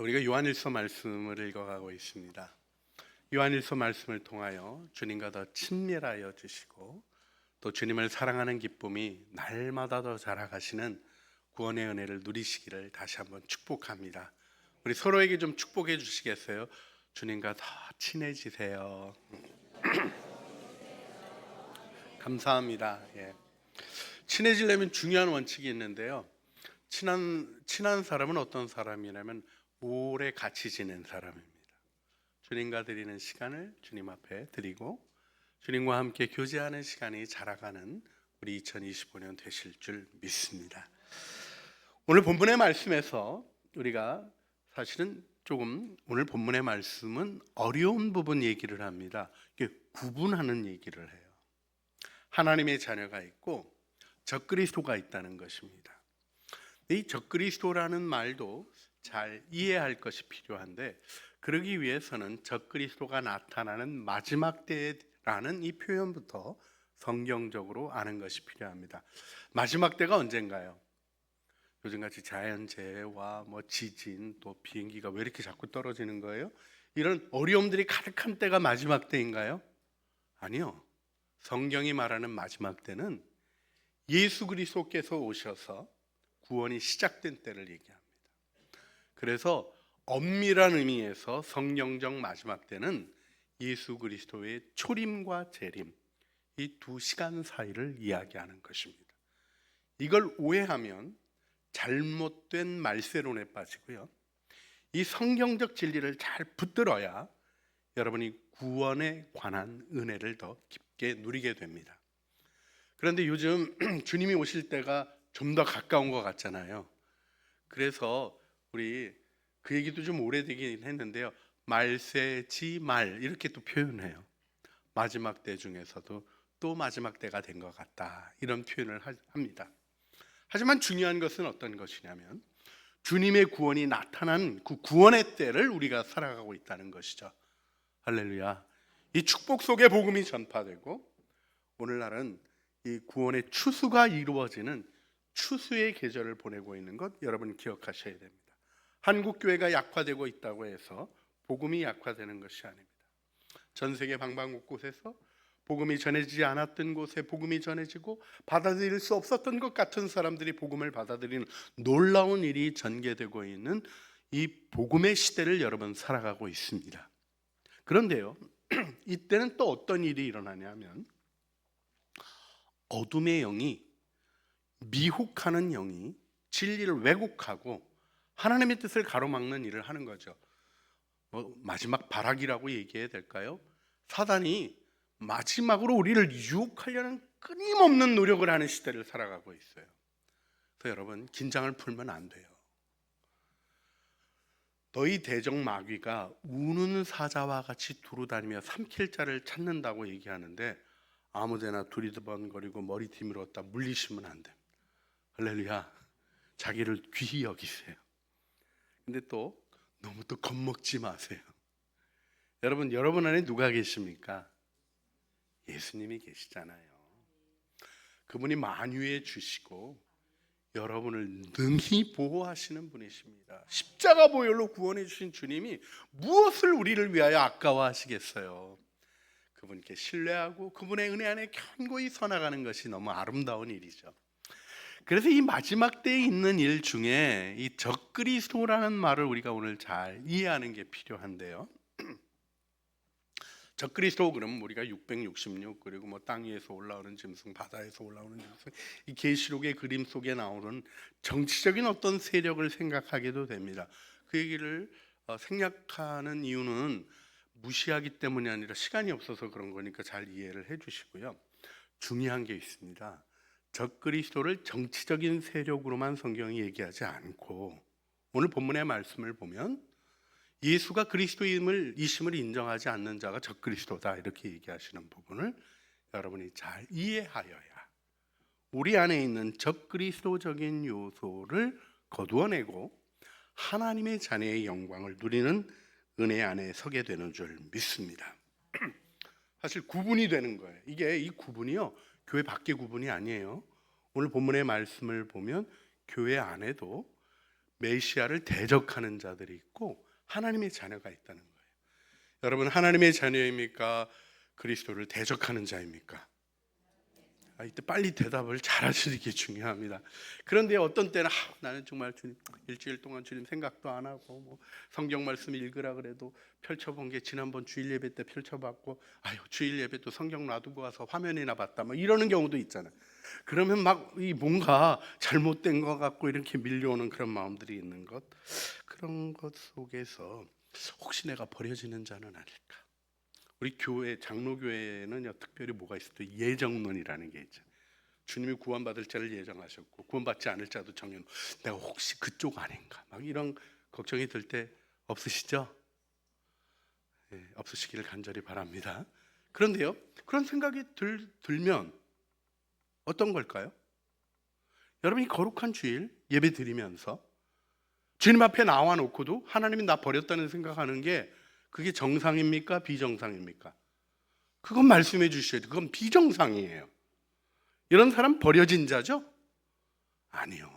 우리가 요한일서 말씀을 읽어가고 있습니다. 요한일서 말씀을 통하여 주님과 더 친밀하여 주시고 또 주님을 사랑하는 기쁨이 날마다 더 자라가시는 구원의 은혜를 누리시기를 다시 한번 축복합니다. 우리 서로에게 좀 축복해 주시겠어요? 주님과 더 친해지세요. 감사합니다. 친해지려면 중요한 원칙이 있는데요. 친한 사람은 어떤 사람이냐면 오래 같이 지낸 사람입니다. 주님과 드리는 시간을 주님 앞에 드리고 주님과 함께 교제하는 시간이 자라가는 우리 2025년 되실 줄 믿습니다. 오늘 본문의 말씀에서 우리가 사실은 조금 오늘 본문의 말씀은 어려운 부분 얘기를 합니다. 구분하는 얘기를 해요. 하나님의 자녀가 있고 적그리스도가 있다는 것입니다. 이 적그리스도라는 말도 잘 이해할 것이 필요한데 그러기 위해서는 적그리스도가 나타나는 마지막 때라는 이 표현부터 성경적으로 아는 것이 필요합니다. 마지막 때가 언젠가요? 요즘같이 자연재해와 지진 또 비행기가 왜 이렇게 자꾸 떨어지는 거예요? 이런 어려움들이 가득한 때가 마지막 때인가요? 아니요. 성경이 말하는 마지막 때는 예수 그리스도께서 오셔서 구원이 시작된 때를 얘기합니다. 그래서 엄밀한 의미에서 성경적 마지막 때는 예수 그리스도의 초림과 재림 이 두 시간 사이를 이야기하는 것입니다. 이걸 오해하면 잘못된 말세론에 빠지고요. 이 성경적 진리를 잘 붙들어야 여러분이 구원에 관한 은혜를 더 깊게 누리게 됩니다. 그런데 요즘 주님이 오실 때가 좀 더 가까운 것 같잖아요. 그래서 우리 그 얘기도 좀 오래되긴 했는데요. 말세지말 이렇게 또 표현해요. 마지막 때 중에서도 또 마지막 때가 된 것 같다 이런 표현을 합니다. 하지만 중요한 것은 어떤 것이냐면 주님의 구원이 나타난 그 구원의 때를 우리가 살아가고 있다는 것이죠. 할렐루야. 이 축복 속에 복음이 전파되고 오늘날은 이 구원의 추수가 이루어지는 추수의 계절을 보내고 있는 것 여러분 기억하셔야 됩니다. 한국 교회가 약화되고 있다고 해서 복음이 약화되는 것이 아닙니다. 전 세계 방방곳곳에서 복음이 전해지지 않았던 곳에 복음이 전해지고 받아들일 수 없었던 것 같은 사람들이 복음을 받아들이는 놀라운 일이 전개되고 있는 이 복음의 시대를 여러분 살아가고 있습니다. 그런데요, 이때는 또 어떤 일이 일어나냐면 어둠의 영이 미혹하는 영이 진리를 왜곡하고 하나님의 뜻을 가로막는 일을 하는 거죠. 마지막 발악이라고 얘기해야 될까요? 사단이 마지막으로 우리를 유혹하려는 끊임없는 노력을 하는 시대를 살아가고 있어요. 그래서 여러분 긴장을 풀면 안 돼요. 너희 대적 마귀가 우는 사자와 같이 두루다니며 삼킬 자를 찾는다고 얘기하는데 아무데나 두리번거리고 머리 뒤밀었다 물리시면 안 됩니다. 할렐루야. 자기를 귀히 여기세요. 근데 또 너무 또 겁먹지 마세요. 여러분 안에 누가 계십니까? 예수님이 계시잖아요. 그분이 만유해 주시고 여러분을 능히 보호하시는 분이십니다. 십자가 보혈로 구원해 주신 주님이 무엇을 우리를 위하여 아까워하시겠어요? 그분께 신뢰하고 그분의 은혜 안에 견고히 서나가는 것이 너무 아름다운 일이죠. 그래서 이 마지막 때에 있는 일 중에 이 적그리스도라는 말을 우리가 오늘 잘 이해하는 게 필요한데요. 적그리스도 그러면 우리가 666 그리고 땅 위에서 올라오는 짐승, 바다에서 올라오는 짐승, 이 계시록의 그림 속에 나오는 정치적인 어떤 세력을 생각하게도 됩니다. 그 얘기를 생략하는 이유는 무시하기 때문이 아니라 시간이 없어서 그런 거니까 잘 이해를 해주시고요. 중요한 게 있습니다. 적그리스도를 정치적인 세력으로만 성경이 얘기하지 않고 오늘 본문의 말씀을 보면 예수가 그리스도임을 인정하지 않는 자가 적그리스도다 이렇게 얘기하시는 부분을 여러분이 잘 이해하여야 우리 안에 있는 적그리스도적인 요소를 거두어내고 하나님의 자녀의 영광을 누리는 은혜 안에 서게 되는 줄 믿습니다. 사실 구분이 되는 거예요. 이 구분이요 교회 밖의 구분이 아니에요. 오늘 본문의 말씀을 보면 교회 안에도 메시아를 대적하는 자들이 있고 하나님의 자녀가 있다는 거예요. 여러분, 하나님의 자녀입니까? 그리스도를 대적하는 자입니까? 이때 빨리 대답을 잘 하시는 게 중요합니다. 그런데 어떤 때는 나는 정말 주님 일주일 동안 주님 생각도 안 하고 뭐 성경 말씀 읽으라 그래도 펼쳐본 게 지난번 주일 예배 때 펼쳐봤고 주일 예배 또 성경 놔두고 와서 화면이나 봤다 뭐 이러는 경우도 있잖아요. 그러면 막 이 뭔가 잘못된 것 같고 이렇게 밀려오는 그런 마음들이 있는 것, 그런 것 속에서 혹시 내가 버려지는 자는 아닐까? 우리 교회 장로교회는요 특별히 뭐가 있어도 예정론이라는 게 있죠. 주님이 구원받을 자를 예정하셨고 구원받지 않을 자도 정해놓고 내가 혹시 그쪽 아닌가 막 이런 걱정이 들 때 없으시죠? 네, 없으시기를 간절히 바랍니다. 그런데요 그런 생각이 들면 어떤 걸까요? 여러분이 거룩한 주일 예배 드리면서 주님 앞에 나와 놓고도 하나님이 나 버렸다는 생각하는 게 그게 정상입니까? 비정상입니까? 그건 말씀해 주셔야 돼요. 그건 비정상이에요. 이런 사람 버려진 자죠? 아니요.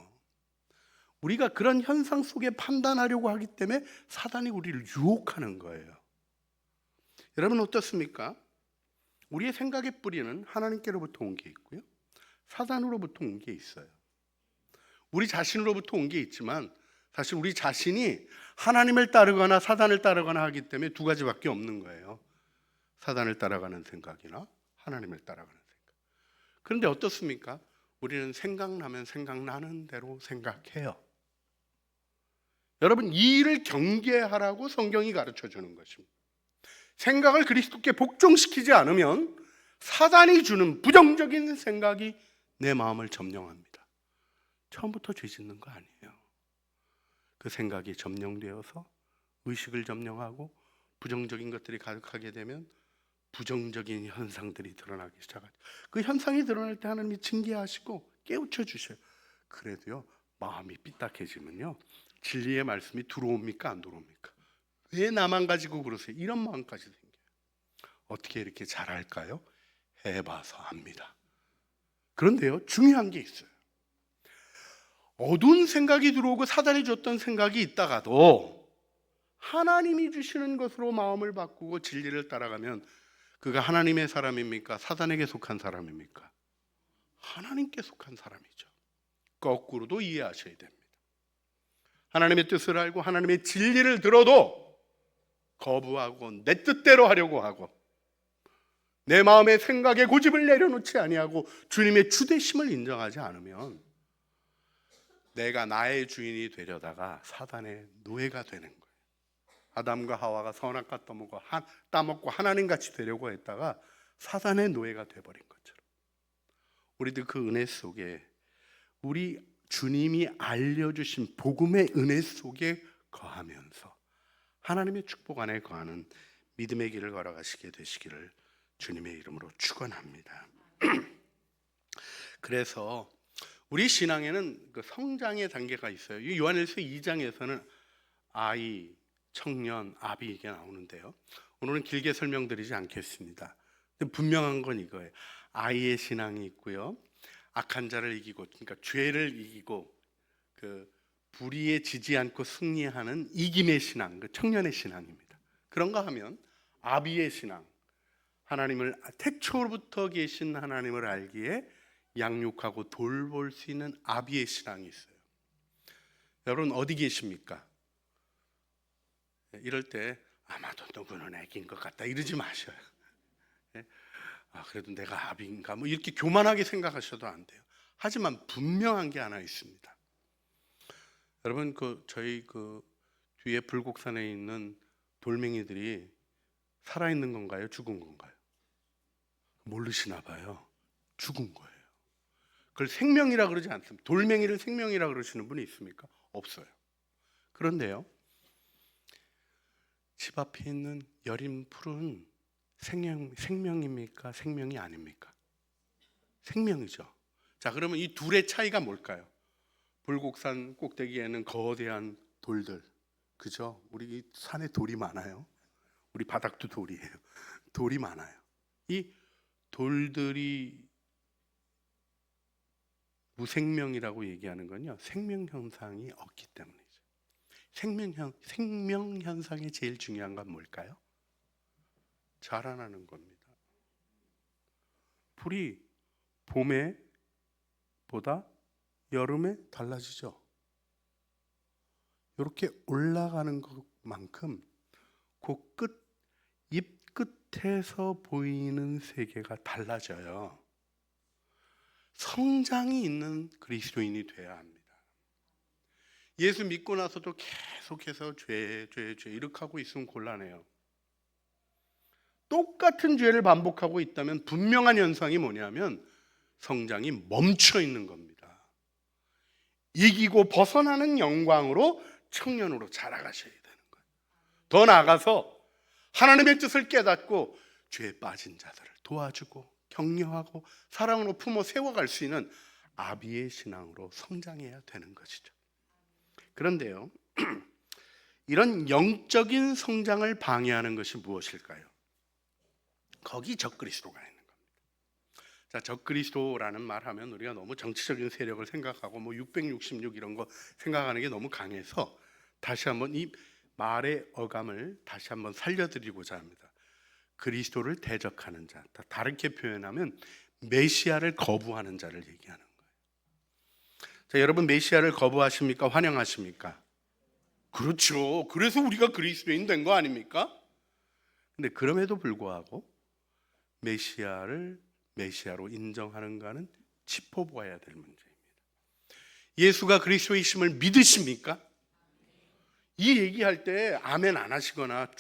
우리가 그런 현상 속에 판단하려고 하기 때문에 사단이 우리를 유혹하는 거예요. 여러분 어떻습니까? 우리의 생각의 뿌리는 하나님께로부터 온 게 있고요, 사단으로부터 온 게 있어요. 우리 자신으로부터 온 게 있지만 사실 우리 자신이 하나님을 따르거나 사단을 따르거나 하기 때문에 두 가지밖에 없는 거예요. 사단을 따라가는 생각이나 하나님을 따라가는 생각. 그런데 어떻습니까? 우리는 생각나면 생각나는 대로 생각해요. 여러분 이 일을 경계하라고 성경이 가르쳐 주는 것입니다. 생각을 그리스도께 복종시키지 않으면 사단이 주는 부정적인 생각이 내 마음을 점령합니다. 처음부터 죄 짓는 거 아니에요. 그 생각이 점령되어서 의식을 점령하고 부정적인 것들이 가득하게 되면 부정적인 현상들이 드러나기 시작하죠. 그 현상이 드러날 때 하나님이 징계하시고 깨우쳐 주셔요. 그래도요 마음이 삐딱해지면요 진리의 말씀이 들어옵니까 안 들어옵니까? 왜 나만 가지고 그러세요? 이런 마음까지 생겨요. 어떻게 이렇게 잘할까요? 해봐서 압니다. 그런데요 중요한 게 있어요. 어두운 생각이 들어오고 사단이 줬던 생각이 있다가도 하나님이 주시는 것으로 마음을 바꾸고 진리를 따라가면 그가 하나님의 사람입니까? 사단에게 속한 사람입니까? 하나님께 속한 사람이죠. 거꾸로도 이해하셔야 됩니다. 하나님의 뜻을 알고 하나님의 진리를 들어도 거부하고 내 뜻대로 하려고 하고 내 마음의 생각에 고집을 내려놓지 아니하고 주님의 주되심을 인정하지 않으면 내가 나의 주인이 되려다가 사단의 노예가 되는 거예요. 아담과 하와가 선악과 따먹고 하나님같이 되려고 했다가 사단의 노예가 돼버린 것처럼 우리도 그 은혜 속에 우리 주님이 알려주신 복음의 은혜 속에 거하면서 하나님의 축복 안에 거하는 믿음의 길을 걸어가시게 되시기를 주님의 이름으로 축원합니다. 그래서 우리 신앙에는 그 성장의 단계가 있어요. 요한일서 2장에서는 아이, 청년, 아비 이게 나오는데요. 오늘은 길게 설명드리지 않겠습니다. 근데 분명한 건 이거예요. 아이의 신앙이 있고요. 악한 자를 이기고, 그러니까 죄를 이기고 그 불의에 지지 않고 승리하는 이김의 신앙, 그 청년의 신앙입니다. 그런가 하면 아비의 신앙, 하나님을 태초부터 계신 하나님을 알기에 양육하고 돌볼 수 있는 아비의 신앙이 있어요. 여러분 어디 계십니까? 이럴 때 아마도 누구는 애기인 것 같다 이러지 마셔요. 그래도 내가 아비인가 뭐 이렇게 교만하게 생각하셔도 안 돼요. 하지만 분명한 게 하나 있습니다. 여러분 저희 뒤에 불곡산에 있는 돌멩이들이 살아있는 건가요? 죽은 건가요? 모르시나 봐요. 죽은 거예요. 그걸 생명이라 그러지 않습니다. 돌멩이를 생명이라 그러시는 분이 있습니까? 없어요. 그런데요 집 앞에 있는 여린 풀은 생명입니까? 생명이 아닙니까? 생명이죠. 자, 그러면 이 둘의 차이가 뭘까요? 불곡산 꼭대기에는 거대한 돌들, 그죠? 우리 산에 돌이 많아요. 우리 바닥도 돌이에요. 돌이 많아요. 이 돌들이 무생명이라고 얘기하는 건요 생명 현상이 없기 때문이죠. 생명 현상의 제일 중요한 건 뭘까요? 자라나는 겁니다. 풀이 봄에 보다 여름에 달라지죠. 이렇게 올라가는 것만큼 그 잎 끝에서 보이는 세계가 달라져요. 성장이 있는 그리스도인이 돼야 합니다. 예수 믿고 나서도 계속해서 죄 이렇게 하고 있으면 곤란해요. 똑같은 죄를 반복하고 있다면 분명한 현상이 뭐냐면 성장이 멈춰 있는 겁니다. 이기고 벗어나는 영광으로 청년으로 자라가셔야 되는 거예요. 더 나아가서 하나님의 뜻을 깨닫고 죄에 빠진 자들을 도와주고 격려하고 사랑으로 품어 세워갈 수 있는 아비의 신앙으로 성장해야 되는 것이죠. 그런데요, 이런 영적인 성장을 방해하는 것이 무엇일까요? 거기 적그리스도가 있는 겁니다. 자, 적그리스도라는 말 하면 우리가 너무 정치적인 세력을 생각하고 666 이런 거 생각하는 게 너무 강해서 다시 한번 이 말의 어감을 다시 한번 살려드리고자 합니다. 그리스도를 대적하는 자, 다르게 표현하면 메시아를 거부하는 자를 얘기하는 거예요. 자, 여러분 메시아를 거부하십니까? 환영하십니까? 그렇죠. 그래서 우리가 그리스도인 된 거 아닙니까? 근데 그럼에도 불구하고 메시아를 메시아로 인정하는가는 짚어보아야 될 문제입니다. 예수가 그리스도이심을 믿으십니까? 이 얘기할 때 아멘 안 하시거나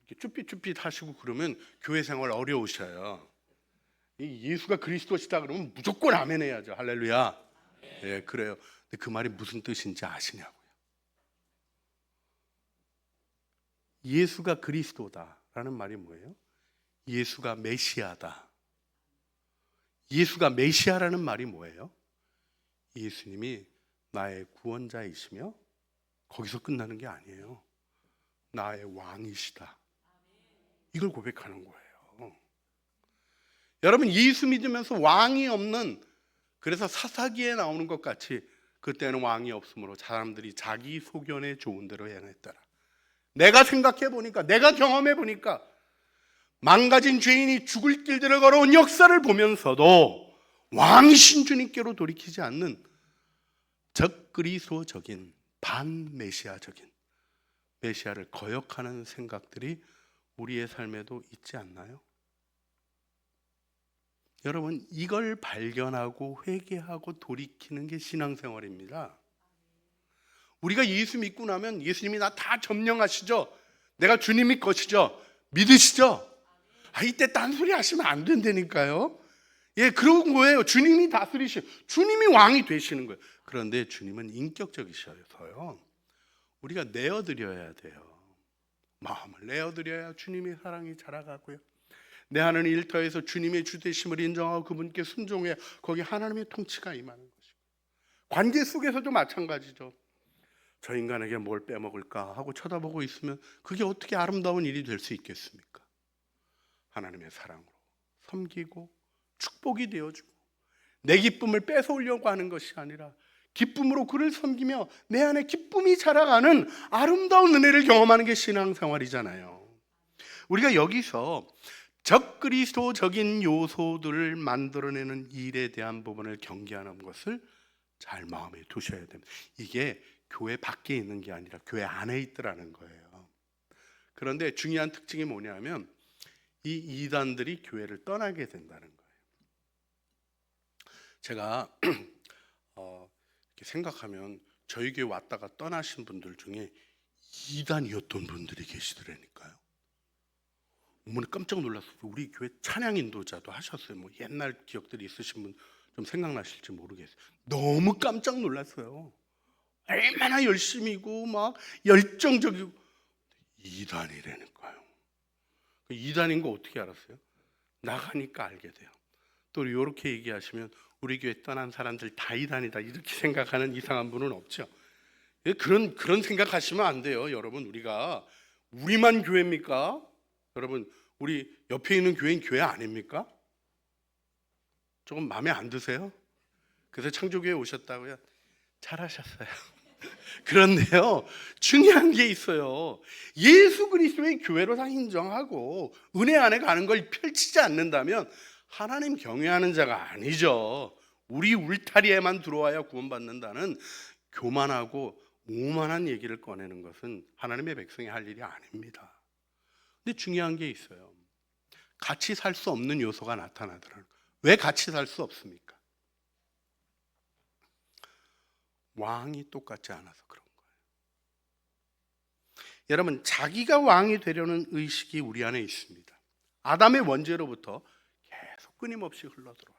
쭈삣쭈삣 하시고 그러면 교회 생활 어려우셔요. 예수가 그리스도시다 그러면 무조건 아멘 해야죠. 할렐루야. 예, 그래요. 근데 그 말이 무슨 뜻인지 아시냐고요. 예수가 그리스도다라는 말이 뭐예요? 예수가 메시아다. 예수가 메시아라는 말이 뭐예요? 예수님이 나의 구원자이시며 거기서 끝나는 게 아니에요. 나의 왕이시다. 이걸 고백하는 거예요. 여러분 예수 믿으면서 왕이 없는, 그래서 사사기에 나오는 것 같이 그때는 왕이 없으므로 사람들이 자기 소견에 좋은 대로 행했더라. 내가 생각해 보니까, 내가 경험해 보니까 망가진 죄인이 죽을 길들을 걸어온 역사를 보면서도 왕이신 주님께로 돌이키지 않는 적그리스도적인 반메시아적인 메시아를 거역하는 생각들이 우리의 삶에도 있지 않나요? 여러분 이걸 발견하고 회개하고 돌이키는 게 신앙생활입니다. 우리가 예수 믿고 나면 예수님이 나 다 점령하시죠? 내가 주님이 것이죠? 믿으시죠? 이때 딴소리 하시면 안 된다니까요. 예, 그런 거예요. 주님이 다스리시고 주님이 왕이 되시는 거예요. 그런데 주님은 인격적이셔서요, 우리가 내어드려야 돼요. 마음을 내어드려야 주님의 사랑이 자라가고요, 내 안은 일터에서 주님의 주되심을 인정하고 그분께 순종해야 거기 하나님의 통치가 임하는 것이고, 관계 속에서도 마찬가지죠. 저 인간에게 뭘 빼먹을까 하고 쳐다보고 있으면 그게 어떻게 아름다운 일이 될 수 있겠습니까? 하나님의 사랑으로 섬기고 축복이 되어주고 내 기쁨을 뺏어오려고 하는 것이 아니라 기쁨으로 그를 섬기며 내 안에 기쁨이 자라가는 아름다운 은혜를 경험하는 게 신앙생활이잖아요. 우리가 여기서 적그리스도적인 요소들을 만들어내는 일에 대한 부분을 경계하는 것을 잘 마음에 두셔야 됩니다. 이게 교회 밖에 있는 게 아니라 교회 안에 있더라는 거예요. 그런데 중요한 특징이 뭐냐면 이 이단들이 교회를 떠나게 된다는 거예요. 제가 이렇게 생각하면 저희 교회 왔다가 떠나신 분들 중에 이단이었던 분들이 계시더라니까요. 어머니 깜짝 놀랐어요. 우리 교회 찬양 인도자도 하셨어요. 옛날 기억들이 있으신 분 좀 생각나실지 모르겠어요. 너무 깜짝 놀랐어요. 얼마나 열심히고 막 열정적이고 이단이라니까요. 이단인 거 어떻게 알았어요? 나가니까 알게 돼요. 또 이렇게 얘기하시면 우리 교회 떠난 사람들 다 이단이다 이렇게 생각하는 이상한 분은 없죠. 그런 생각하시면 안 돼요. 여러분 우리만 교회입니까? 여러분 우리 옆에 있는 교회는 교회 아닙니까? 조금 마음에 안 드세요? 그래서 창조교회 오셨다고요? 잘하셨어요. 그런데요, 중요한 게 있어요. 예수 그리스도의 교회로 다 인정하고 은혜 안에 가는 걸 펼치지 않는다면 하나님 경외하는 자가 아니죠. 우리 울타리에만 들어와야 구원받는다는 교만하고 오만한 얘기를 꺼내는 것은 하나님의 백성이 할 일이 아닙니다. 근데 중요한 게 있어요. 같이 살 수 없는 요소가 나타나더라고요. 왜 같이 살 수 없습니까? 왕이 똑같지 않아서 그런 거예요. 여러분, 자기가 왕이 되려는 의식이 우리 안에 있습니다. 아담의 원죄로부터 계속 끊임없이 흘러들어와요.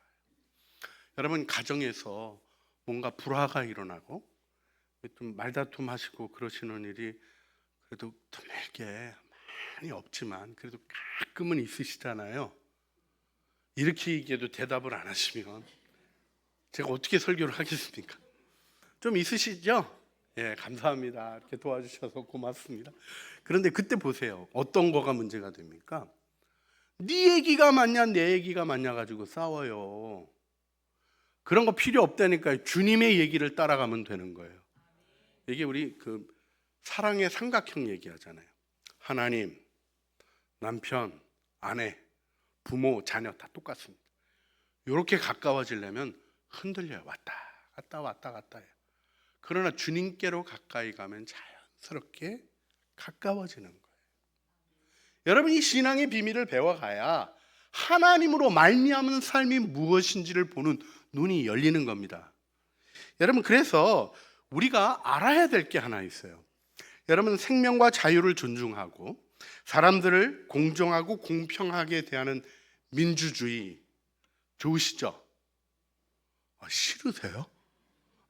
여러분, 가정에서 뭔가 불화가 일어나고 좀 말다툼 하시고 그러시는 일이 그래도 드물게 많이 없지만 그래도 가끔은 있으시잖아요. 이렇게 얘기해도 대답을 안 하시면 제가 어떻게 설교를 하겠습니까? 좀 있으시죠? 예, 감사합니다. 이렇게 도와주셔서 고맙습니다. 그런데 그때 보세요. 어떤 거가 문제가 됩니까? 네 얘기가 맞냐 내 얘기가 맞냐 가지고 싸워요. 그런 거 필요 없다니까요. 주님의 얘기를 따라가면 되는 거예요. 이게 우리 그 사랑의 삼각형 얘기하잖아요. 하나님, 남편, 아내, 부모, 자녀 다 똑같습니다. 이렇게 가까워지려면 흔들려요. 왔다 갔다 왔다 갔다 해요. 그러나 주님께로 가까이 가면 자연스럽게 가까워지는 거예요. 여러분, 이 신앙의 비밀을 배워가야 하나님으로 말미암은 삶이 무엇인지를 보는 눈이 열리는 겁니다. 여러분, 그래서 우리가 알아야 될 게 하나 있어요. 여러분, 생명과 자유를 존중하고 사람들을 공정하고 공평하게 대하는 민주주의 좋으시죠? 싫으세요?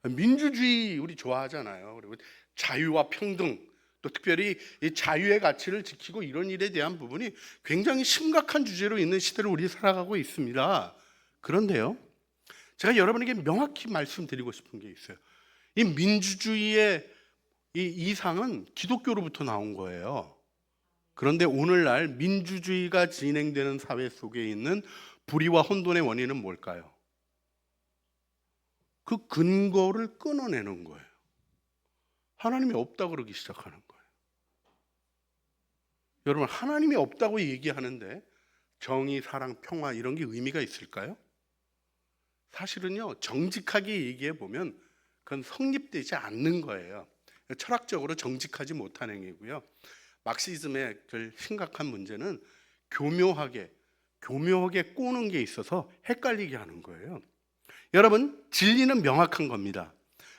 민주주의 우리 좋아하잖아요. 그리고 자유와 평등, 또 특별히 이 자유의 가치를 지키고 이런 일에 대한 부분이 굉장히 심각한 주제로 있는 시대를 우리 살아가고 있습니다. 그런데요, 제가 여러분에게 명확히 말씀드리고 싶은 게 있어요. 이 민주주의의 이 이상은 기독교로부터 나온 거예요. 그런데 오늘날 민주주의가 진행되는 사회 속에 있는 불의와 혼돈의 원인은 뭘까요? 그 근거를 끊어내는 거예요. 하나님이 없다 그러기 시작하는 거예요. 여러분, 하나님이 없다고 얘기하는데 정의, 사랑, 평화 이런 게 의미가 있을까요? 사실은요, 정직하게 얘기해 보면 그건 성립되지 않는 거예요. 철학적으로 정직하지 못한 행위고요. 막시즘의 그 심각한 문제는 교묘하게 꼬는 게 있어서 헷갈리게 하는 거예요. 여러분, 진리는 명확한 겁니다.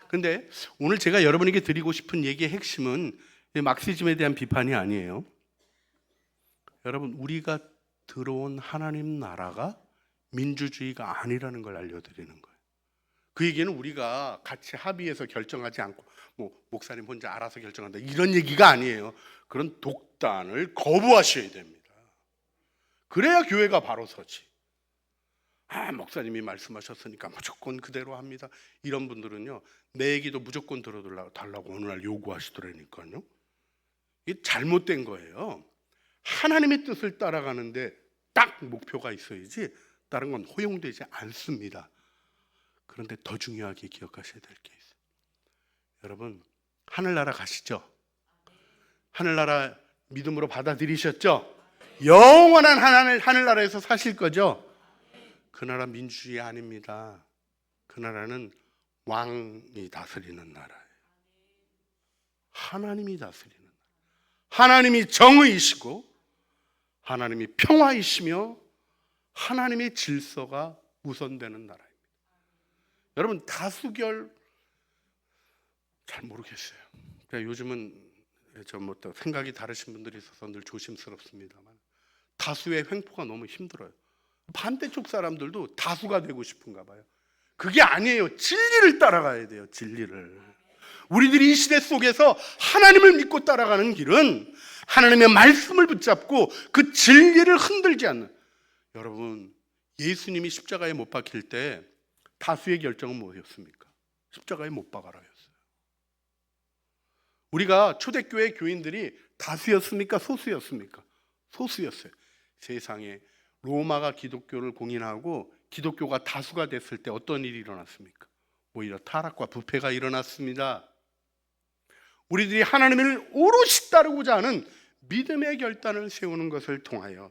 근데 오늘 제가 여러분에게 드리고 싶은 얘기의 핵심은 막시즘에 대한 비판이 아니에요. 여러분, 우리가 들어온 하나님 나라가 민주주의가 아니라는 걸 알려드리는 거예요. 그 얘기는 우리가 같이 합의해서 결정하지 않고 목사님 혼자 알아서 결정한다 이런 얘기가 아니에요. 그런 독단을 거부하셔야 됩니다. 그래야 교회가 바로 서지. 목사님이 말씀하셨으니까 무조건 그대로 합니다. 이런 분들은요, 내 얘기도 무조건 들어달라고 어느 날 요구하시더라니까요. 이게 잘못된 거예요. 하나님의 뜻을 따라가는데 딱 목표가 있어야지 다른 건 허용되지 않습니다. 그런데 더 중요하게 기억하셔야 될 게 있어요. 여러분, 하늘나라 가시죠? 하늘나라 믿음으로 받아들이셨죠? 영원한 하늘나라에서 사실 거죠? 그 나라 민주주의 아닙니다. 그 나라는 왕이 다스리는 나라예요. 하나님이 다스리는 나라. 하나님이 정의이시고 하나님이 평화이시며 하나님의 질서가 우선되는 나라입니다. 여러분, 다수결 잘 모르겠어요. 요즘은 또 생각이 다르신 분들이 있어서 늘 조심스럽습니다만 다수의 횡포가 너무 힘들어요. 반대쪽 사람들도 다수가 되고 싶은가 봐요. 그게 아니에요. 진리를 따라가야 돼요. 진리를. 우리들이 이 시대 속에서 하나님을 믿고 따라가는 길은 하나님의 말씀을 붙잡고 그 진리를 흔들지 않는. 여러분, 예수님이 십자가에 못 박힐 때 다수의 결정은 뭐였습니까? 십자가에 못 박아라였어요. 우리가 초대교회 교인들이 다수였습니까? 소수였습니까? 소수였어요. 세상에 로마가 기독교를 공인하고 기독교가 다수가 됐을 때 어떤 일이 일어났습니까? 오히려 타락과 부패가 일어났습니다. 우리들이 하나님을 오롯이 따르고자 하는 믿음의 결단을 세우는 것을 통하여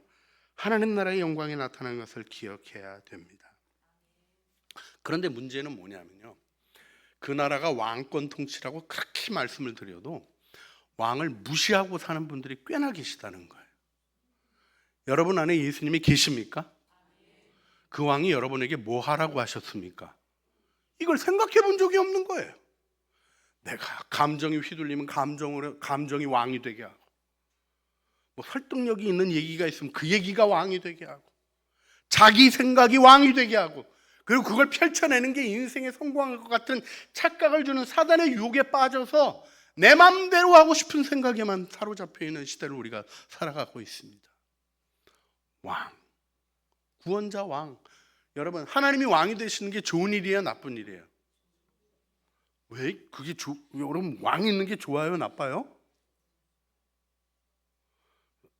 하나님 나라의 영광이 나타나는 것을 기억해야 됩니다. 그런데 문제는 뭐냐면요, 그 나라가 왕권 통치라고 그렇게 말씀을 드려도 왕을 무시하고 사는 분들이 꽤나 계시다는 거예요. 여러분 안에 예수님이 계십니까? 그 왕이 여러분에게 뭐 하라고 하셨습니까? 이걸 생각해 본 적이 없는 거예요. 내가 감정이 휘둘리면 감정이 왕이 되게 하고, 뭐 설득력이 있는 얘기가 있으면 그 얘기가 왕이 되게 하고, 자기 생각이 왕이 되게 하고, 그리고 그걸 펼쳐내는 게 인생에 성공할 것 같은 착각을 주는 사단의 유혹에 빠져서 내 마음대로 하고 싶은 생각에만 사로잡혀 있는 시대를 우리가 살아가고 있습니다. 왕, 구원자 왕. 여러분, 하나님이 왕이 되시는 게 좋은 일이에요, 나쁜 일이에요? 왜 그게 여러분, 왕이 있는 게 좋아요, 나빠요?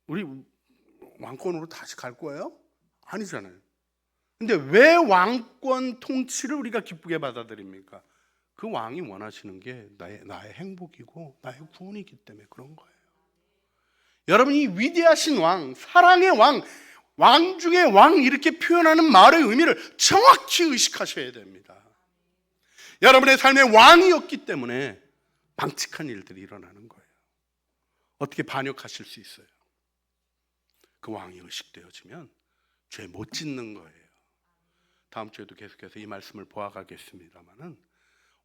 우리 왕권으로 다시 갈 거예요? 아니잖아요. 근데 왜 왕권 통치를 우리가 기쁘게 받아들입니까? 그 왕이 원하시는 게 나의 행복이고 나의 구원이기 때문에 그런 거예요. 여러분이 위대하신 왕, 사랑의 왕, 왕 중에 왕 이렇게 표현하는 말의 의미를 정확히 의식하셔야 됩니다. 여러분의 삶에 왕이었기 때문에 방칙한 일들이 일어나는 거예요. 어떻게 반역하실 수 있어요? 그 왕이 의식되어지면 죄 못 짓는 거예요. 다음 주에도 계속해서 이 말씀을 보아가겠습니다만은,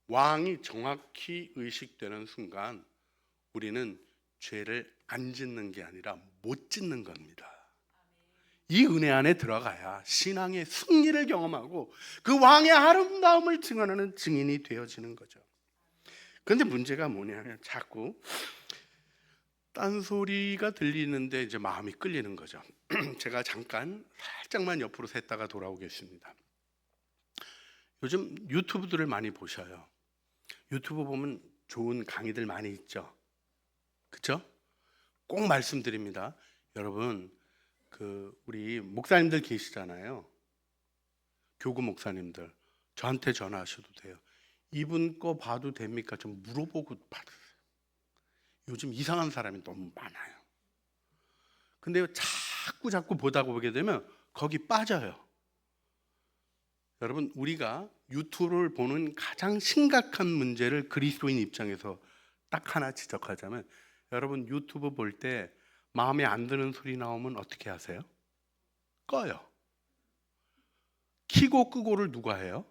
왕이 정확히 의식되는 순간 우리는 죄를 안 짓는 게 아니라 못 짓는 겁니다. 이 은혜 안에 들어가야 신앙의 승리를 경험하고 그 왕의 아름다움을 증언하는 증인이 되어지는 거죠. 그런데 문제가 뭐냐면 자꾸 딴소리가 들리는데 이제 마음이 끌리는 거죠. 제가 잠깐 살짝만 옆으로 샜다가 돌아오겠습니다. 요즘 유튜브들을 많이 보셔요. 유튜브 보면 좋은 강의들 많이 있죠. 그렇죠? 꼭 말씀드립니다. 여러분, 우리 목사님들 계시잖아요. 교구 목사님들, 저한테 전화하셔도 돼요. 이분 거 봐도 됩니까? 좀 물어보고 받으세요. 요즘 이상한 사람이 너무 많아요. 근데 자꾸 보다 보게 되면 거기 빠져요. 여러분, 우리가 유튜브를 보는 가장 심각한 문제를 그리스도인 입장에서 딱 하나 지적하자면, 여러분 유튜브 볼 때 마음에 안 드는 소리 나오면 어떻게 하세요? 꺼요. 키고 끄고를 누가 해요?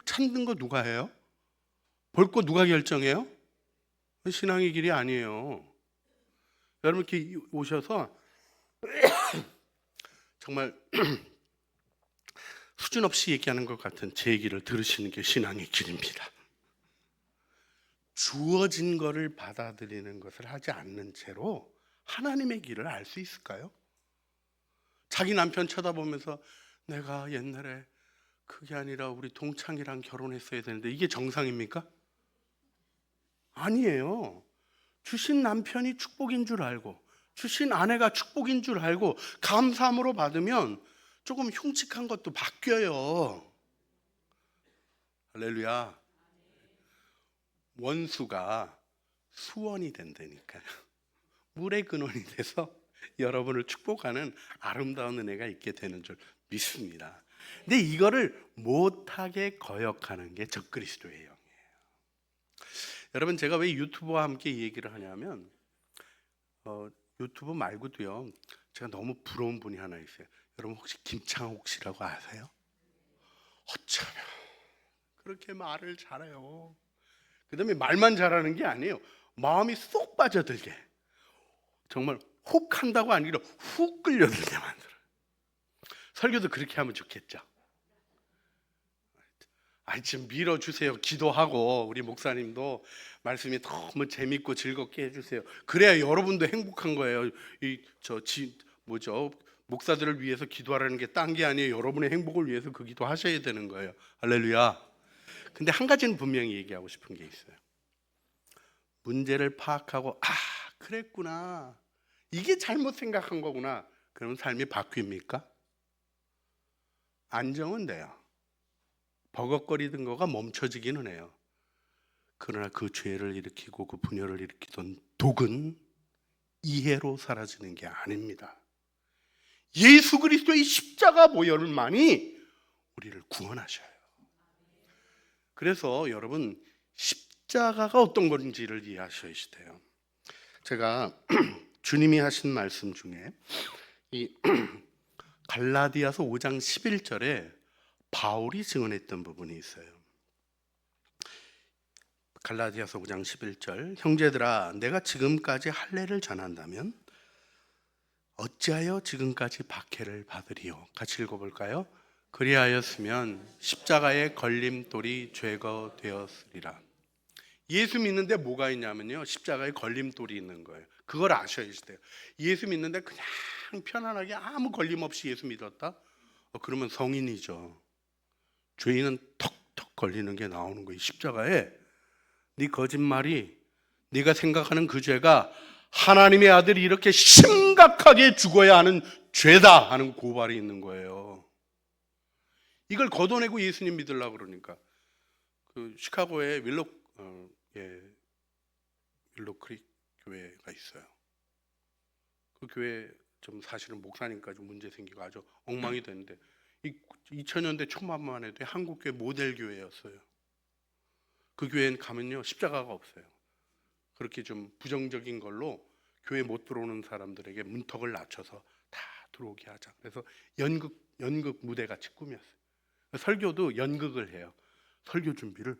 찾는 거 누가 해요? 볼 거 누가 결정해요? 신앙의 길이 아니에요. 여러분 이렇게 오셔서 정말 수준 없이 얘기하는 것 같은 제 얘기를 들으시는 게 신앙의 길입니다. 주어진 것을 받아들이는 것을 하지 않는 채로 하나님의 길을 알 수 있을까요? 자기 남편 쳐다보면서 내가 옛날에 그게 아니라 우리 동창이랑 결혼했어야 되는데, 이게 정상입니까? 아니에요. 주신 남편이 축복인 줄 알고, 주신 아내가 축복인 줄 알고 감사함으로 받으면 조금 흉측한 것도 바뀌어요. 할렐루야. 원수가 수원이 된다니까요. 물의 근원이 돼서 여러분을 축복하는 아름다운 은혜가 있게 되는 줄 믿습니다. 근데 이거를 못하게 거역하는 게 적그리스도의 영이에요. 여러분, 제가 왜 유튜브와 함께 이 얘기를 하냐면, 유튜브 말고도요, 제가 너무 부러운 분이 하나 있어요. 여러분 혹시 김창옥 씨라고 아세요? 어쩌면 그렇게 말을 잘해요. 그 다음에 말만 잘하는 게 아니에요. 마음이 쏙 빠져들게, 정말 혹 한다고 아니라 훅 끌려들게 만들어요. 설교도 그렇게 하면 좋겠죠. 좀 밀어주세요. 기도하고 우리 목사님도 말씀이 너무 재밌고 즐겁게 해주세요. 그래야 여러분도 행복한 거예요. 목사들을 위해서 기도하라는 게 딴 게 아니에요. 여러분의 행복을 위해서 그 기도 하셔야 되는 거예요. 할렐루야. 근데 한 가지는 분명히 얘기하고 싶은 게 있어요. 문제를 파악하고 그랬구나, 이게 잘못 생각한 거구나, 그러면 삶이 바뀝니까? 안정은 돼요. 버벅거리던 거가 멈춰지기는 해요. 그러나 그 죄를 일으키고 그 분열을 일으키던 독은 이해로 사라지는 게 아닙니다. 예수 그리스도의 십자가 보혈만이 우리를 구원하셔요. 그래서 여러분, 십자가가 어떤 건지를 이해하셔야 돼요. 제가 주님이 하신 말씀 중에 이 갈라디아서 5장 11절에 바울이 증언했던 부분이 있어요. 갈라디아서 5장 11절, 형제들아 내가 지금까지 할례를 전한다면 어찌하여 지금까지 박해를 받으리요? 같이 읽어볼까요? 그리하였으면 십자가의 걸림돌이 제거되었으리라. 예수 믿는데 뭐가 있냐면요, 십자가에 걸림돌이 있는 거예요. 그걸 아셔야 돼요. 예수 믿는데 그냥 편안하게 아무 걸림 없이 예수 믿었다? 그러면 성인이죠. 죄인은 턱턱 걸리는 게 나오는 거예요. 십자가에 네 거짓말이, 네가 생각하는 그 죄가 하나님의 아들이 이렇게 심각하게 죽어야 하는 죄다 하는 고발이 있는 거예요. 이걸 걷어내고 예수님 믿으려고 그러니까 그 시카고에 윌로크릭 교회가 있어요. 그 교회 좀 사실은 목사님까지 문제 생기고 아주 엉망이 됐는데 2000년대 초반만 해도 한국 교회 모델 교회였어요. 그 교회는 가면요 십자가가 없어요. 그렇게 좀 부정적인 걸로 교회 못 들어오는 사람들에게 문턱을 낮춰서 다 들어오게 하자. 그래서 연극 무대 같이 꾸몄어요. 설교도 연극을 해요. 설교 준비를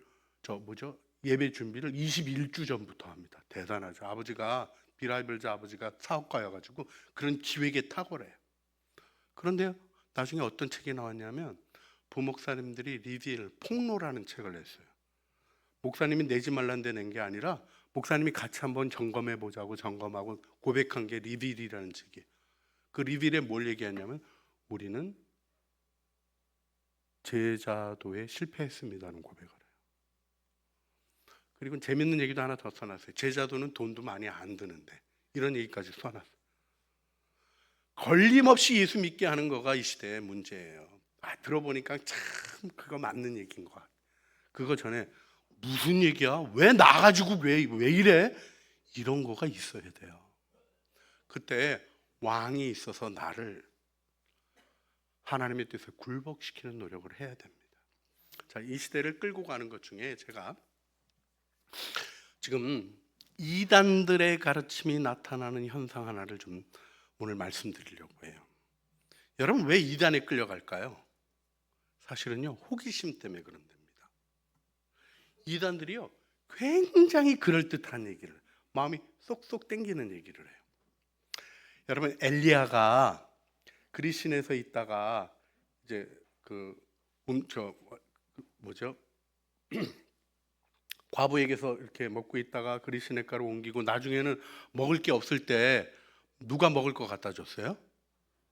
예배 준비를 21주 전부터 합니다. 대단하죠. 아버지가 비라이블즈 아버지가 사업가여가지고 그런 기획에 탁월해요. 그런데 나중에 어떤 책이 나왔냐면 부목사님들이 리딜 폭로라는 책을 냈어요. 목사님이 내지 말란 데 낸 게 아니라 목사님이 같이 한번 점검해 보자고 점검하고 고백한 게 리딜이라는 책이에요. 그 리딜에 뭘 얘기하냐면 우리는 제자도에 실패했습니다는 고백을 해요. 그리고 재밌는 얘기도 하나 더 써놨어요. 제자도는 돈도 많이 안 드는데 이런 얘기까지 써놨어요. 걸림없이 예수 믿게 하는 거가 이 시대의 문제예요. 들어보니까 참 그거 맞는 얘기인 것 같아요. 그거 전에 무슨 얘기야? 왜 나가지고 왜 이래? 이런 거가 있어야 돼요. 그때 왕이 있어서 나를 하나님의 뜻에 굴복시키는 노력을 해야 됩니다. 자, 이 시대를 끌고 가는 것 중에 제가 지금 이단들의 가르침이 나타나는 현상 하나를 좀 오늘 말씀드리려고 해요. 여러분 왜 이단에 끌려갈까요? 사실은요 호기심 때문에 그런 겁니다. 이단들이요 굉장히 그럴듯한 얘기를, 마음이 쏙쏙 땡기는 얘기를 해요. 여러분 엘리야가 그리신에서 있다가 이제 과부에게서 이렇게 먹고 있다가 그리시네가로 옮기고 나중에는 먹을 게 없을 때 누가 먹을 거 갖다 줬어요?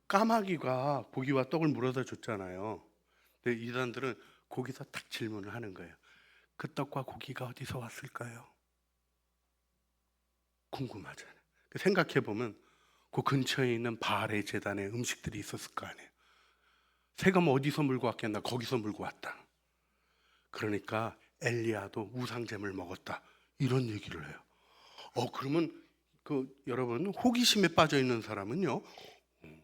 까마귀가 고기와 떡을 물어다 줬잖아요. 근데 이단들은 거기서 딱 질문을 하는 거예요. 그 떡과 고기가 어디서 왔을까요? 궁금하잖아요. 생각해 보면 그 근처에 있는 바알의 제단에 음식들이 있었을 거 아니에요. 세금 어디서 물고 왔겠나? 거기서 물고 왔다. 그러니까 엘리야도 우상잼을 먹었다. 이런 얘기를 해요. 그러면 여러분 호기심에 빠져 있는 사람은요,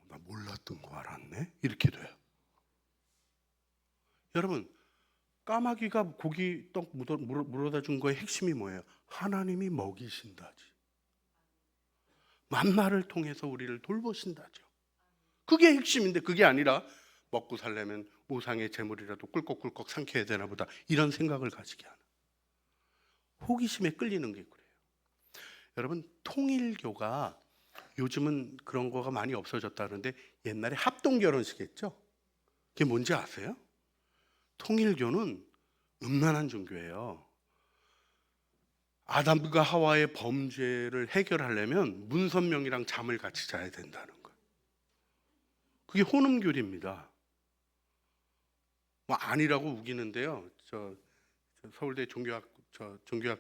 나 몰랐던 거 알았네. 이렇게 돼요. 여러분 까마귀가 고기 떡 물어다 준 거의 핵심이 뭐예요? 하나님이 먹이신다지. 만나를 통해서 우리를 돌보신다죠. 그게 핵심인데 그게 아니라 먹고 살려면 우상의 재물이라도 꿀꺽꿀꺽 삼켜야 되나 보다 이런 생각을 가지게 하는, 호기심에 끌리는 게 그래요. 여러분 통일교가 요즘은 그런 거가 많이 없어졌다는데 옛날에 합동결혼식 했죠? 그게 뭔지 아세요? 통일교는 음란한 종교예요. 아담과 하와의 범죄를 해결하려면 문선명이랑 잠을 같이 자야 된다는 거예요. 그게 혼음교리입니다. 아니라고 우기는데요. 저 서울대 종교학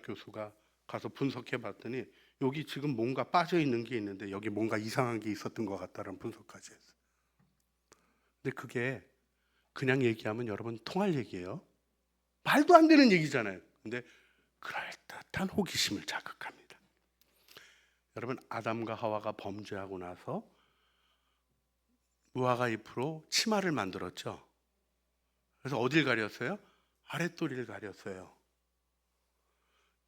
교수가 가서 분석해 봤더니 여기 지금 뭔가 빠져 있는 게 있는데 여기 뭔가 이상한 게 있었던 것 같다는 분석까지 했어요. 근데 그게 그냥 얘기하면 여러분 통할 얘기예요. 말도 안 되는 얘기잖아요. 근데 그럴듯한 호기심을 자극합니다. 여러분, 아담과 하와가 범죄하고 나서 무화과 잎으로 치마를 만들었죠. 그래서 어딜 가렸어요? 아랫도리를 가렸어요.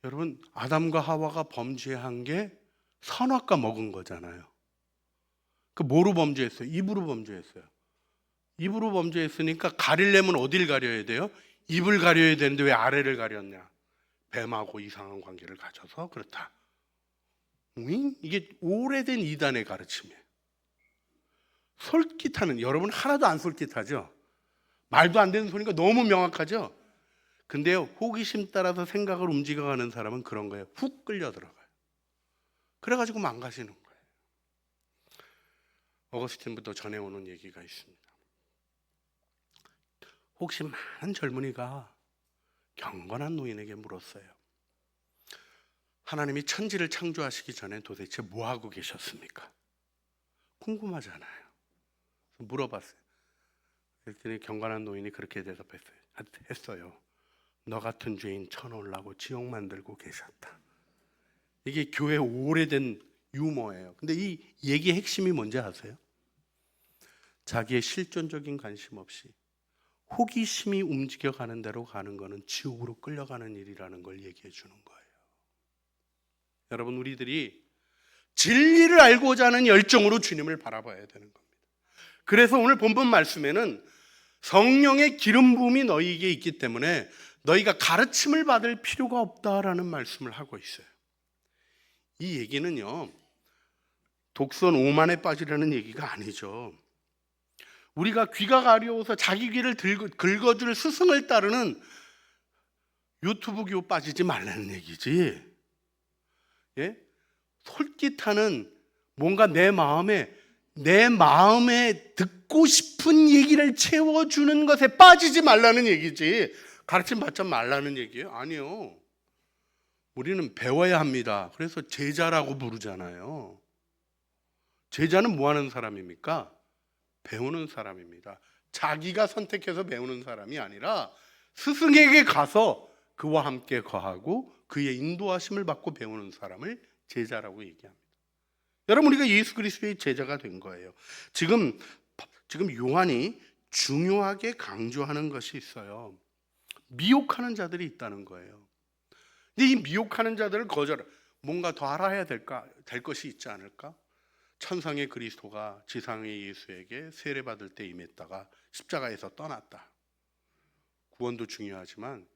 여러분, 아담과 하와가 범죄한 게 선악과 먹은 거잖아요. 그 뭐로 범죄했어요? 입으로 범죄했어요. 입으로 범죄했으니까 가리려면 어딜 가려야 돼요? 입을 가려야 되는데 왜 아래를 가렸냐? 뱀하고 이상한 관계를 가져서 그렇다. 이게 오래된 이단의 가르침이에요. 솔깃하는, 여러분 하나도 안 솔깃하죠? 말도 안 되는 소리가 너무 명확하죠? 근데요, 호기심 따라서 생각을 움직여가는 사람은 그런 거예요. 훅 끌려 들어가요. 그래가지고 망가지는 거예요. 어거스틴부터 전해오는 얘기가 있습니다. 혹시 많은 젊은이가 경건한 노인에게 물었어요. 하나님이 천지를 창조하시기 전에 도대체 뭐 하고 계셨습니까? 궁금하잖아요. 물어봤어요. 그랬더니 경건한 노인이 그렇게 대답했어요. 너 같은 죄인 쳐놓으려고 지옥 만들고 계셨다. 이게 교회 오래된 유머예요. 근데 이 얘기의 핵심이 뭔지 아세요? 자기의 실존적인 관심 없이 호기심이 움직여가는 대로 가는 거는 지옥으로 끌려가는 일이라는 걸 얘기해 주는 거예요. 여러분, 우리들이 진리를 알고자 하는 열정으로 주님을 바라봐야 되는 겁니다. 그래서 오늘 본문 말씀에는 성령의 기름 부음이 너희에게 있기 때문에 너희가 가르침을 받을 필요가 없다라는 말씀을 하고 있어요. 이 얘기는요, 독선 오만에 빠지려는 얘기가 아니죠. 우리가 귀가 가려워서 자기 귀를 긁어줄 스승을 따르는 유튜브 교우 빠지지 말라는 얘기지. 예? 솔깃하는 뭔가 내 마음에 듣고 싶은 얘기를 채워주는 것에 빠지지 말라는 얘기지. 가르침 받지 말라는 얘기예요? 아니요. 우리는 배워야 합니다. 그래서 제자라고 부르잖아요. 제자는 뭐 하는 사람입니까? 배우는 사람입니다. 자기가 선택해서 배우는 사람이 아니라 스승에게 가서 그와 함께 거하고 그의 인도하심을 받고 배우는 사람을 제자라고 얘기합니다. 여러분, 우리가 예수 그리스도의 제자가 된 거예요. 지금 요한이 중요하게 강조하는 것이 있어요. 미혹하는 자들이 있다는 거예요. 근데 이 미혹하는 자들을 뭔가 더 알아야 될 것이 있지 않을까? 천상의 그리스도가 지상의 예수에게 세례받을 때 임했다가 십자가에서 떠났다. 구원도 중요하지만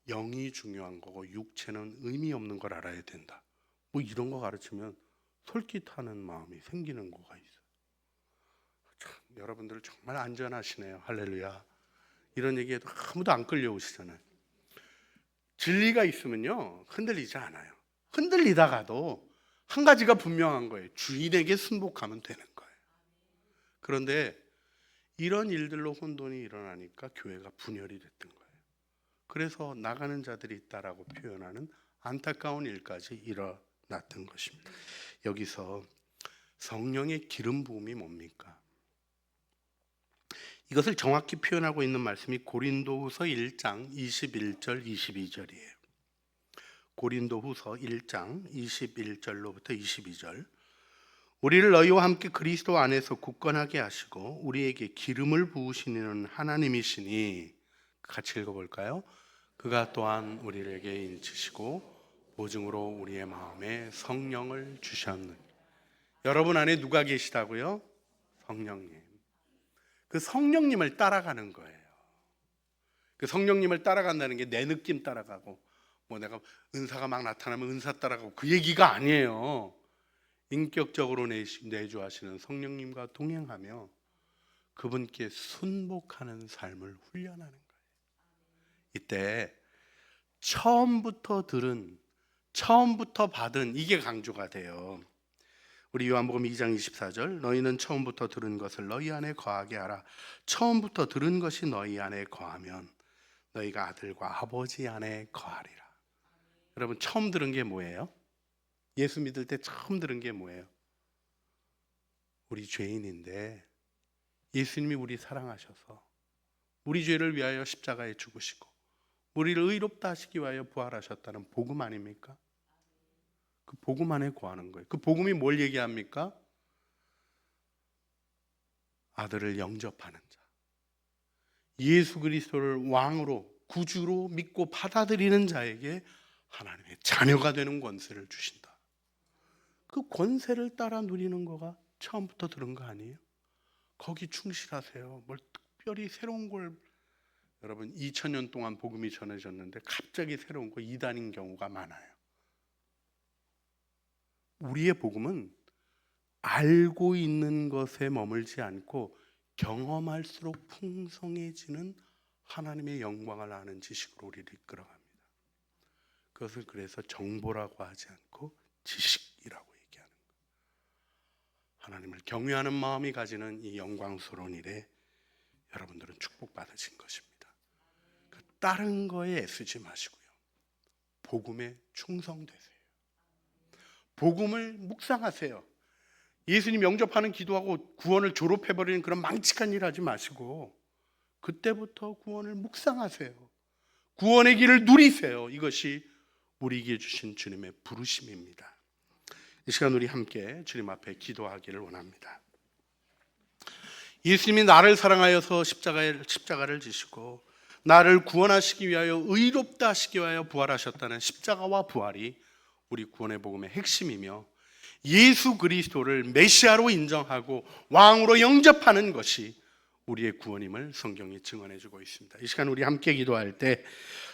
영이 중요한 거고 육체는 의미 없는 걸 알아야 된다. 뭐 이런 거 가르치면 솔깃하는 마음이 생기는 거가 있어요. 참, 여러분들 정말 안전하시네요. 할렐루야. 이런 얘기에도 아무도 안 끌려오시잖아요. 진리가 있으면요, 흔들리지 않아요. 흔들리다가도 한 가지가 분명한 거예요. 주인에게 순복하면 되는 거예요. 그런데 이런 일들로 혼돈이 일어나니까 교회가 분열이 됐던 거예요. 그래서 나가는 자들이 있다라고 표현하는 안타까운 일까지 일어났던 것입니다. 여기서 성령의 기름 부음이 뭡니까? 이것을 정확히 표현하고 있는 말씀이 고린도후서 1장 21절 22절이에요. 고린도후서 1장 21절로부터 22절. 우리를 너희와 함께 그리스도 안에서 굳건하게 하시고 우리에게 기름을 부으시는 하나님이시니, 같이 읽어볼까요? 그가 또한 우리에게 인치시고 보증으로 우리의 마음에 성령을 주셨느니. 여러분 안에 누가 계시다고요? 성령님. 그 성령님을 따라가는 거예요. 그 성령님을 따라간다는 게 내 느낌 따라가고 뭐 내가 은사가 막 나타나면 은사 따라가고 그 얘기가 아니에요. 인격적으로 내주하시는 성령님과 동행하며 그분께 순복하는 삶을 훈련하는 거예요. 이때 처음부터 받은 이게 강조가 돼요. 우리 요한복음 2장 24절, 너희는 처음부터 들은 것을 너희 안에 거하게 하라. 처음부터 들은 것이 너희 안에 거하면 너희가 아들과 아버지 안에 거하리라. 여러분, 처음 들은 게 뭐예요? 예수 믿을 때 처음 들은 게 뭐예요? 우리 죄인인데 예수님이 우리 사랑하셔서 우리 죄를 위하여 십자가에 죽으시고 우리를 의롭다 하시기 위하여 부활하셨다는 복음 아닙니까? 그 복음 안에 거하는 거예요. 그 복음이 뭘 얘기합니까? 아들을 영접하는 자, 예수 그리스도를 왕으로 구주로 믿고 받아들이는 자에게 하나님의 자녀가 되는 권세를 주신다. 그 권세를 따라 누리는 거가 처음부터 들은 거 아니에요? 거기 충실하세요. 뭘 특별히 새로운 걸, 여러분 2000년 동안 복음이 전해졌는데 갑자기 새로운 거 이단인 경우가 많아요. 우리의 복음은 알고 있는 것에 머물지 않고 경험할수록 풍성해지는 하나님의 영광을 아는 지식으로 우리를 이끌어갑니다. 그것을 그래서 정보라고 하지 않고 지식이라고 얘기하는 거예요. 하나님을 경외하는 마음이 가지는 이 영광스러운 일에 여러분들은 축복받으신 것입니다. 다른 거에 애쓰지 마시고요, 복음에 충성되세요. 복음을 묵상하세요. 예수님 영접하는 기도하고 구원을 졸업해버리는 그런 망측한 일 하지 마시고 그때부터 구원을 묵상하세요. 구원의 길을 누리세요. 이것이 우리에게 주신 주님의 부르심입니다. 이 시간 우리 함께 주님 앞에 기도하기를 원합니다. 예수님이 나를 사랑하여서 십자가를 지시고 나를 구원하시기 위하여 의롭다 하시기 위하여 부활하셨다는 십자가와 부활이 우리 구원의 복음의 핵심이며, 예수 그리스도를 메시아로 인정하고 왕으로 영접하는 것이 우리의 구원임을 성경이 증언해주고 있습니다. 이 시간 우리 함께 기도할 때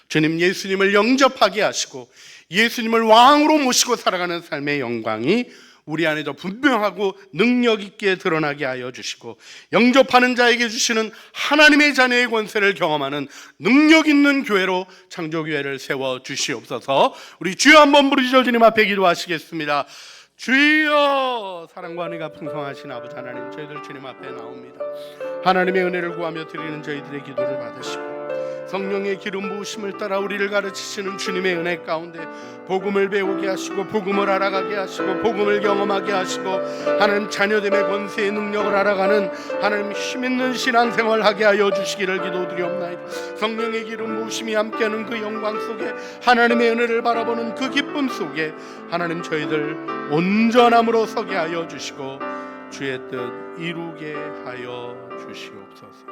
주님 예수님을 영접하게 하시고 예수님을 왕으로 모시고 살아가는 삶의 영광이 우리 안에도 분명하고 능력 있게 드러나게 하여 주시고, 영접하는 자에게 주시는 하나님의 자녀의 권세를 경험하는 능력 있는 교회로 창조교회를 세워 주시옵소서. 우리 주여 한번 부르시죠. 주님 앞에 기도하시겠습니다. 주여, 사랑과 은혜가 풍성하신 아버지 하나님, 저희들 주님 앞에 나옵니다. 하나님의 은혜를 구하며 드리는 저희들의 기도를 받으시고 성령의 기름 부으심을 따라 우리를 가르치시는 주님의 은혜 가운데 복음을 배우게 하시고 복음을 알아가게 하시고 복음을 경험하게 하시고 하나님 자녀됨의 권세의 능력을 알아가는 하나님 힘있는 신앙생활을 하게 하여 주시기를 기도드리옵나이다. 성령의 기름 부으심이 함께하는 그 영광 속에 하나님의 은혜를 바라보는 그 기쁨 속에 하나님 저희들 온전함으로 서게 하여 주시고 주의 뜻 이루게 하여 주시옵소서.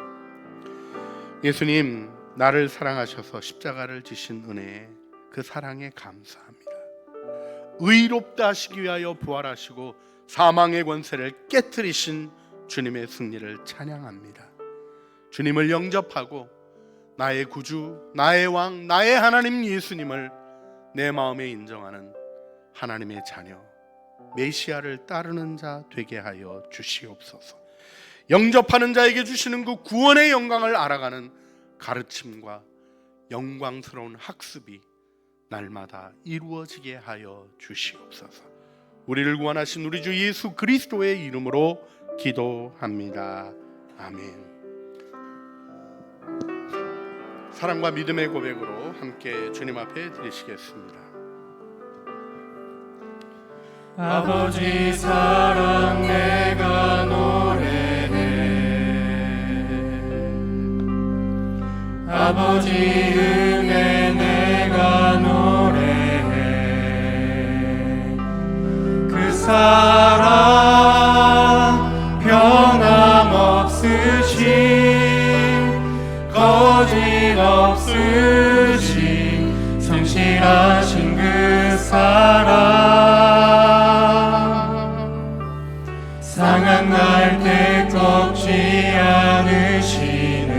예수님, 나를 사랑하셔서 십자가를 지신 은혜에 그 사랑에 감사합니다. 의롭다 하시기 위하여 부활하시고 사망의 권세를 깨뜨리신 주님의 승리를 찬양합니다. 주님을 영접하고 나의 구주, 나의 왕, 나의 하나님 예수님을 내 마음에 인정하는 하나님의 자녀, 메시아를 따르는 자 되게 하여 주시옵소서. 영접하는 자에게 주시는 그 구원의 영광을 알아가는 가르침과 영광스러운 학습이 날마다 이루어지게 하여 주시옵소서. 우리를 구원하신 우리 주 예수 그리스도의 이름으로 기도합니다. 아멘. 사랑과 믿음의 고백으로 함께 주님 앞에 드리시겠습니다. 아버지 사랑 내가 노래해, 아버지 은혜 내가 노래해. 그 사랑 변함없으신 거짓없으신 성실하신 그 사랑, 상한 날 때 꺾지 않으시는,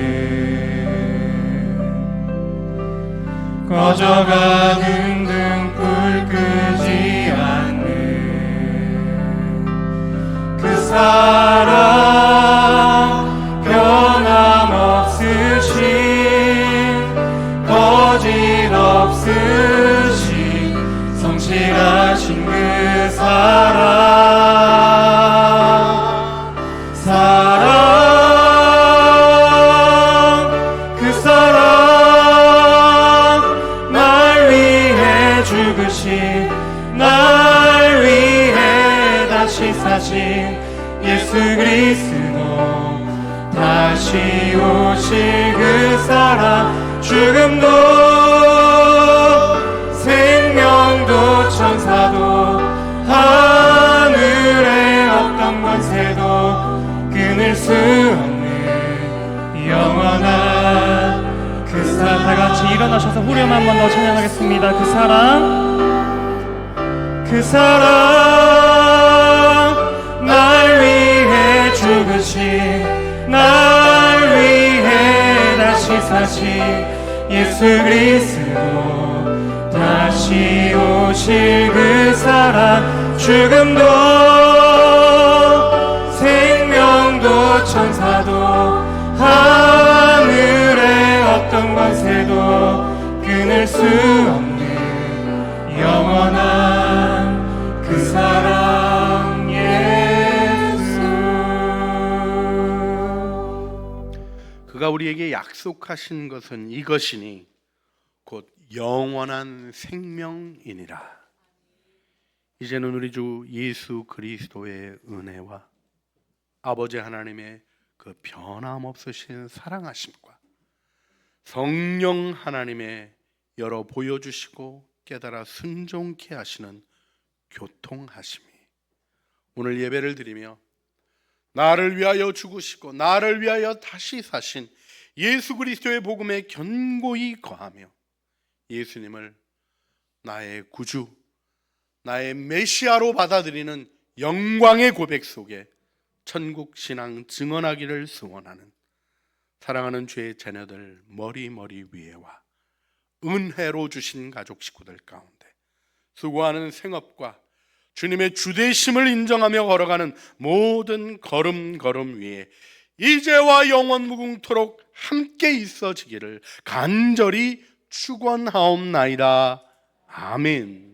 꺼져가는 등불 끄지 않는 그 사랑 변함없으신 거짓없으신 성실하신 그 사랑, 그 사랑 날 위해 죽으신, 날 위해 다시 사신 예수 그리스도, 다시 오실 그 사랑, 죽음도 생명도 천사도 하늘의 어떤 권세도 끊을 수 없는 영원한 그 사랑. 다 같이 일어나셔서 후렴 한 번 더 찬양하겠습니다. 그 사랑 날 위해 죽으신, 날 위해 다시 사신 예수 그리스도, 다시 오실 그 사랑. 죽음도 생명도 천사도 하늘의 어떤 권세도 끊을 수 없는 영원한 그 사랑 예수. 그가 우리에게 약속하신 것은 이것이니 곧 영원한 생명이니라. 이제는 우리 주 예수 그리스도의 은혜와 아버지 하나님의 그 변함없으신 사랑하심과 성령 하나님의 열어 보여주시고 깨달아 순종케 하시는 교통하심이 오늘 예배를 드리며 나를 위하여 죽으시고 나를 위하여 다시 사신 예수 그리스도의 복음에 견고히 거하며 예수님을 나의 구주, 나의 메시아로 받아들이는 영광의 고백 속에 천국 신앙 증언하기를 소원하는 사랑하는 주의 자녀들 머리 위에와 은혜로 주신 가족 식구들 가운데 수고하는 생업과 주님의 주되심을 인정하며 걸어가는 모든 걸음 위에 이제와 영원 무궁토록 함께 있어지기를 간절히 축원하옵나이다. 아멘.